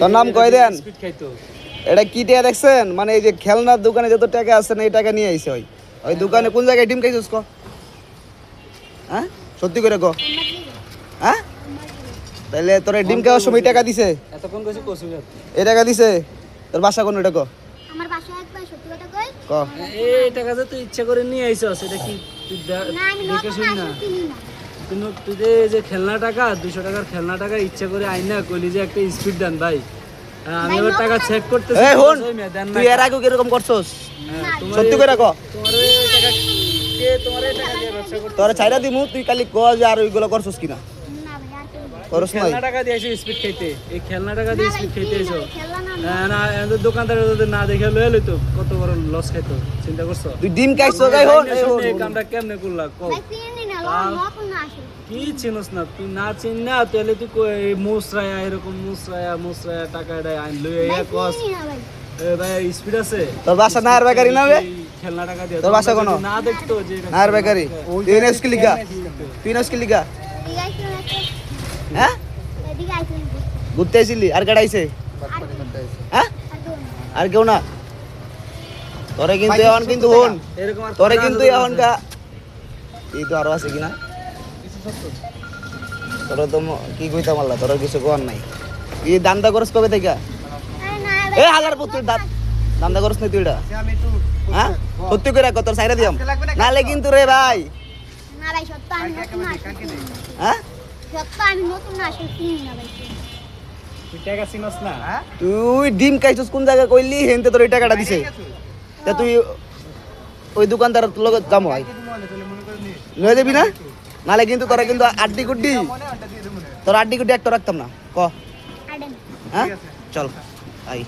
তোর নাম কই দেন? স্পিড খাইতো। এটা কি টাকা দেখছেন? মানে এই যে খেলনার দোকানে যত টাকা আছে না এই টাকা নিয়ে আইছে ওই দোকানে কোন জায়গায় ডিম খাইছিস ক? হ্যাঁ সত্যি করে ক। হ্যাঁ তাহলে তোর ডিম খাওয়ার সময় টাকা দিছে? এতক্ষণ কইছি কসুর। এই টাকা দিছে? তোর বাসা কোন এটা ক? আমার বাসায় একবার সত্যি কথা কই ক। এই টাকা যে তুই ইচ্ছা করে নিয়ে আইছস এটা কি তুই না আমি দেখে নতুন শুন না। আসলে কিনি না কিন্তু তুই যে খেলনা টাকা 200 টাকার খেলনা টাকা ইচ্ছা করে আইনা কইলি যে একটা স্পিড দেন ভাই। আমি এবার টাকা চেক করতেছি। এই হুন দেন না। তুই এর আগে কিরকম করছস? না সত্যি করে ক। তোমার এই টাকা কে তোমার এই টাকা দিয়ে ব্যবসা করতে? তোর ছাইরা দিমু তুই খালি ক যে আর ওইগুলো করছস কিনা? না ভাই আর কিনি না করছ নাই? খেলনা টাকা দিয়ে আইছি স্পিড খাইতে। এই খেলনা টাকা দিয়ে স্পিড খাইতে আইছো। খেলনা না না এদের দোকানদার যদি না দেখে লয়ে লইতো কত বড় লস খাইতো চিন্তা করছো? তুই ডিম খাইছস গাই হন এই হন এই কামটা কেমনে করলা কও? ভাই কিনি না নতুন আসলে কি চিনস না তুই না চিন না তাহলে তুই মুসরায়া এরকম মুসরায়া টাকা দেয় আইন লই ভাই আইয়া কস কিনি না ভাই এ ভাই স্পিড আছে তোর বাসা নায়ার বেকারি না বে? খেলনা টাকা দিয়ে তোর বাসা কোন? না দেখতো যে এটা নায়ার বেকারি তুই নেস কি লিখা? তুই নেস কি লিখা? এই আইছো না হ্যাঁ এদিকে আইছো না ঘুরতে আইছিলি আর কাটাইছে? হ্যাঁ আর কেউ না? তোরে কিন্তু এখন কিন্তু হন এরকম আর তোরে কিন্তু এখন কা এই তো আরো আছে কিনা? তোরা তো কি কইতাম আল্লাহ তোর কিছু কোয়ার নাই। এই দান্দা করস কবে থেকে? আরে না এ হাজার পুত্র দান্দা করস নাই তুই এটা? হ্যাঁ সত্যি করে কত সাইরা দিয়াম নালে কিন্তু রে ভাই। না ভাই সত্য আমি নতুন আসলে হ্যাঁ সত্য আমি নতুন আসলে কিনি না ভাই তুই টাকা চিনস না তুই ডিম খাইছস কোন জায়গা কইলি হেনতে তোর এই টাকাটা দিছে তা তুই ওই দোকানদার লগত দাম হয় লয়ে যাবি না? নালে কিন্তু তোরা কিন্তু আড্ডি গুড্ডি তোর আড্ডি গুড্ডি একটা রাখতাম না ক। আডেন হ্যাঁ চল আই